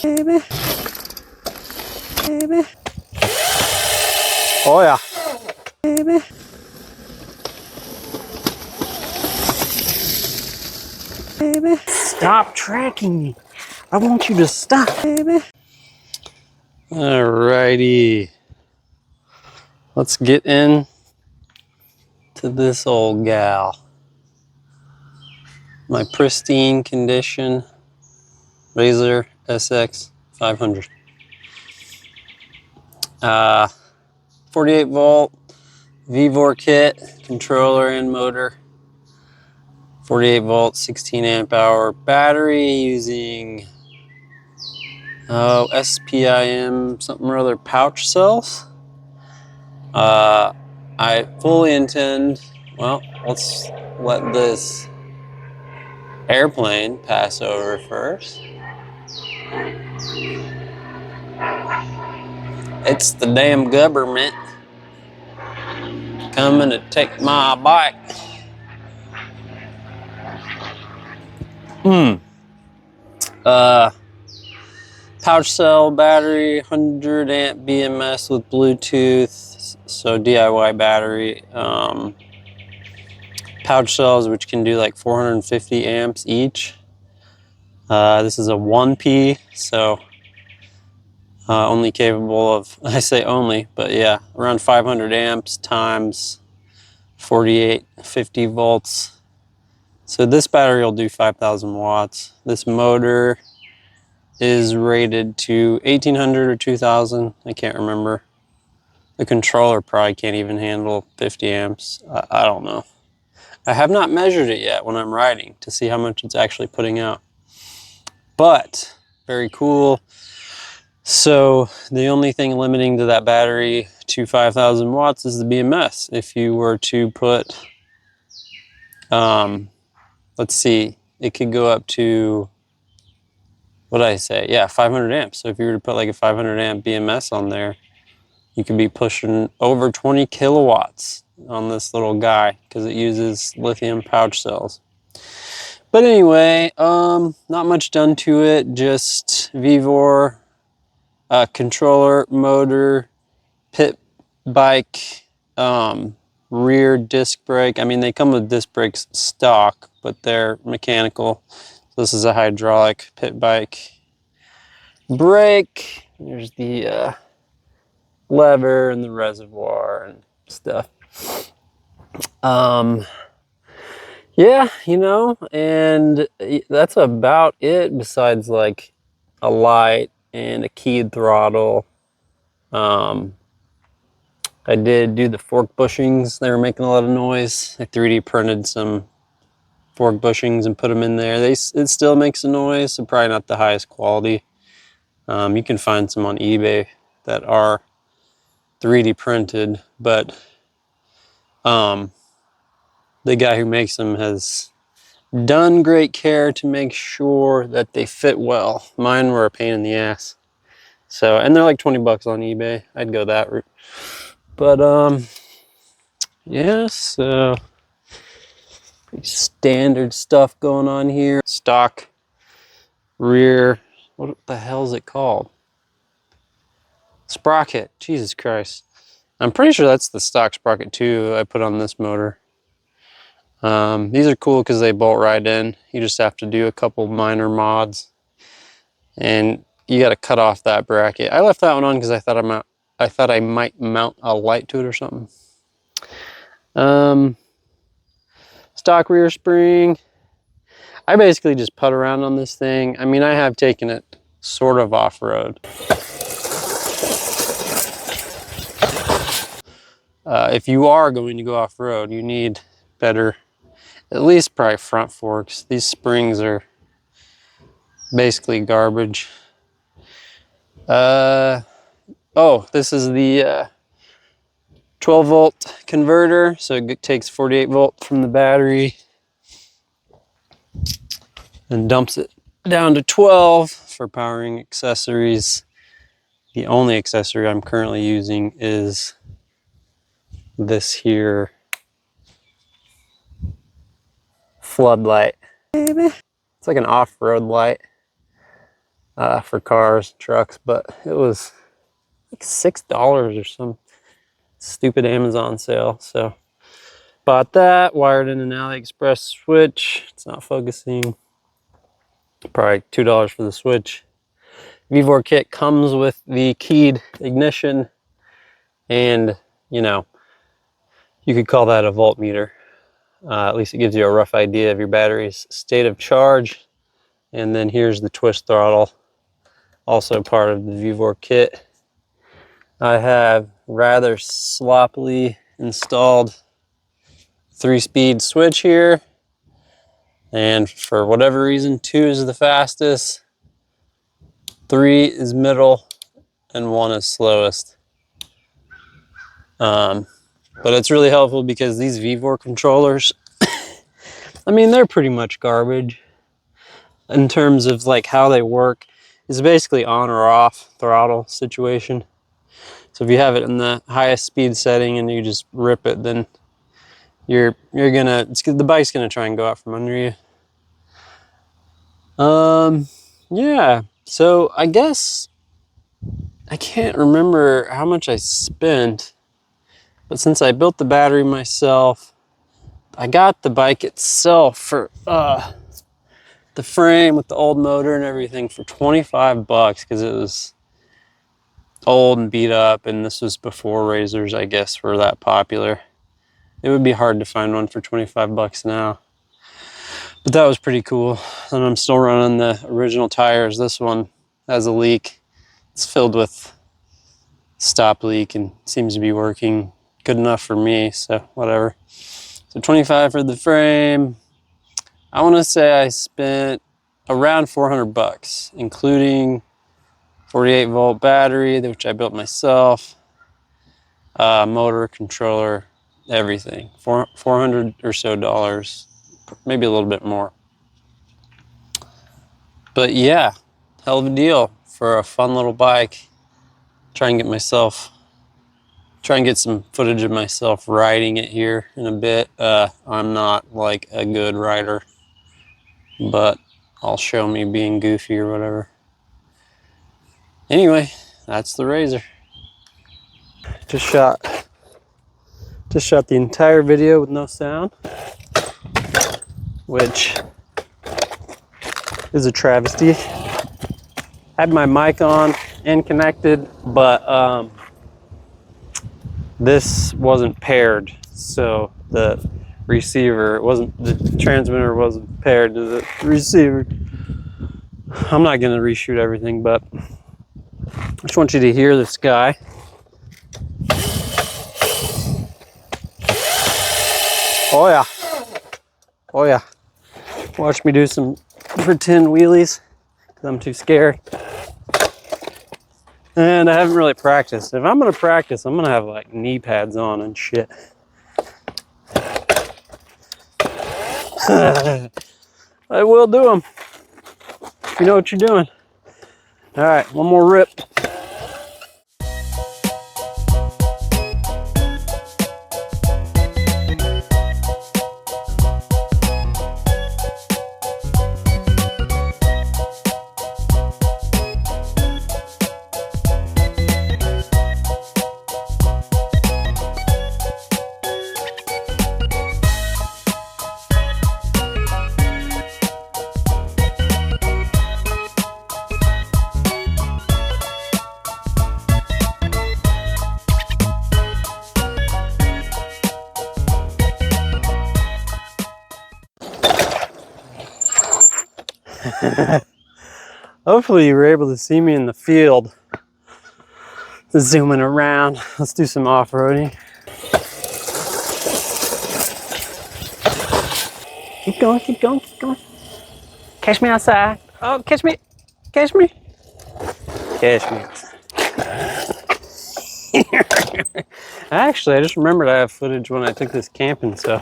Baby. Baby. Oh yeah. Baby. Baby. Stop tracking me. I want you to stop. Baby. Alrighty. Let's get in to this old gal. My pristine condition Razor sx500. 48 volt Vevor kit, controller and motor. 48 volt, 16 amp hour battery using SPIM something or other pouch cells. I fully intend, well, let's let this airplane pass over first. It's the damn government coming to take my bike. Pouch cell battery, 100 amp BMS with Bluetooth, so DIY battery. Pouch cells, which can do like 450 amps each. This is a 1P, so only capable of, I say only, but yeah, around 500 amps times 4850 volts. So this battery will do 5,000 watts. This motor is rated to 1800 or 2000, I can't remember. The controller probably can't even handle 50 amps. I don't know. I have not measured it yet when I'm riding to see how much it's actually putting out. But very cool. So the only thing limiting to that battery to 5,000 watts is the BMS. If you were to put, let's see, it could go up to, what did I say? Yeah, 500 amps. So if you were to put like a 500 amp BMS on there, you could be pushing over 20 kilowatts on this little guy because it uses lithium pouch cells. But anyway, not much done to it, just Vevor, controller, motor, pit bike, rear disc brake. I mean, they come with disc brakes stock, but they're mechanical. So this is a hydraulic pit bike brake. There's the lever and the reservoir and stuff. Yeah, you know, and that's about it besides like a light and a keyed throttle. I did do the fork bushings. They were making a lot of noise. I 3D printed some fork bushings and put them in there. It still makes a noise, so probably not the highest quality. You can find some on eBay that are 3D printed, but the guy who makes them has done great care to make sure that they fit well. Mine were a pain in the ass. So, and they're like 20 bucks on eBay. I'd go that route. But yeah, so pretty standard stuff going on here. Stock rear, what the hell is it called? Sprocket, Jesus Christ. I'm pretty sure that's the stock sprocket too I put on this motor. These are cool because they bolt right in. You just have to do a couple minor mods. And you got to cut off that bracket. I left that one on because I thought I might mount a light to it or something. Stock rear spring. I basically just putt around on this thing. I mean, I have taken it sort of off-road. If you are going to go off-road, you need better, at least probably front forks. These springs are basically garbage. Oh, this is the 12 volt converter, so it takes 48 volt from the battery and dumps it down to 12 for powering accessories. The only accessory I'm currently using is this here floodlight. It's like an off-road light. for cars, trucks, but it was like $6 or some stupid Amazon sale. So bought that, wired in an AliExpress switch. It's not focusing. Probably $2 for the switch. Vevor kit comes with the keyed ignition, and you know, you could call that a voltmeter. At least it gives you a rough idea of your battery's state of charge. And then here's the twist throttle, also part of the Vevor kit. I have rather sloppily installed 3-speed switch here, and for whatever reason 2 is the fastest, 3 is middle, and 1 is slowest. But it's really helpful because these Vevor controllers, I mean, they're pretty much garbage in terms of like how they work. It's basically on or off throttle situation. So if you have it in the highest speed setting and you just rip it, then the bike's gonna try and go out from under you. Yeah, so I guess I can't remember how much I spent, but since I built the battery myself, I got the bike itself for the frame with the old motor and everything for 25 bucks, because it was old and beat up, and this was before razors, I guess, were that popular. It would be hard to find one for 25 bucks now, but that was pretty cool. And I'm still running the original tires. This one has a leak. It's filled with stop leak and seems to be working good enough for me, so whatever. So 25 for the frame. I want to say I spent around 400 bucks, including 48 volt battery, which I built myself, motor, controller, everything. 400 or so dollars, maybe a little bit more. But yeah, hell of a deal for a fun little bike. Try and get some footage of myself riding it here in a bit. I'm not like a good rider, but I'll show me being goofy or whatever. Anyway, that's the Razor. Just shot the entire video with no sound, which is a travesty. Had my mic on and connected, but this wasn't paired, so the transmitter wasn't paired to the receiver. I'm not gonna reshoot everything, but I just want you to hear this guy. Oh yeah, oh yeah. Watch me do some pretend wheelies, because I'm too scared. And I haven't really practiced. If I'm gonna practice, I'm gonna have like knee pads on and shit. I will do them. You know what you're doing. All right, one more rip. Hopefully you were able to see me in the field. Zooming around. Let's do some off-roading. Keep going, keep going, keep going. Catch me outside. Oh, catch me. Catch me. Catch me. Actually, I just remembered I have footage when I took this camping, so.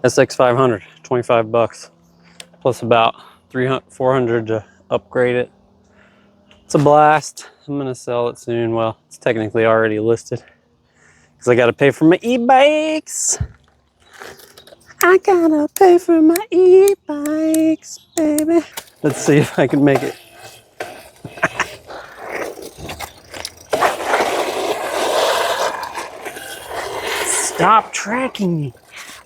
sx500, 25 bucks. Plus about 300, 400 to upgrade it. It's a blast. I'm gonna sell it soon. Well, it's technically already listed because I gotta pay for my e-bikes. I gotta pay for my e-bikes, baby. Let's see if I can make it. Stop tracking me.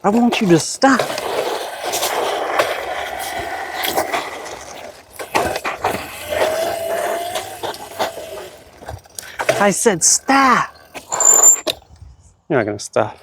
I want you to stop. I said stop. You're not gonna stop.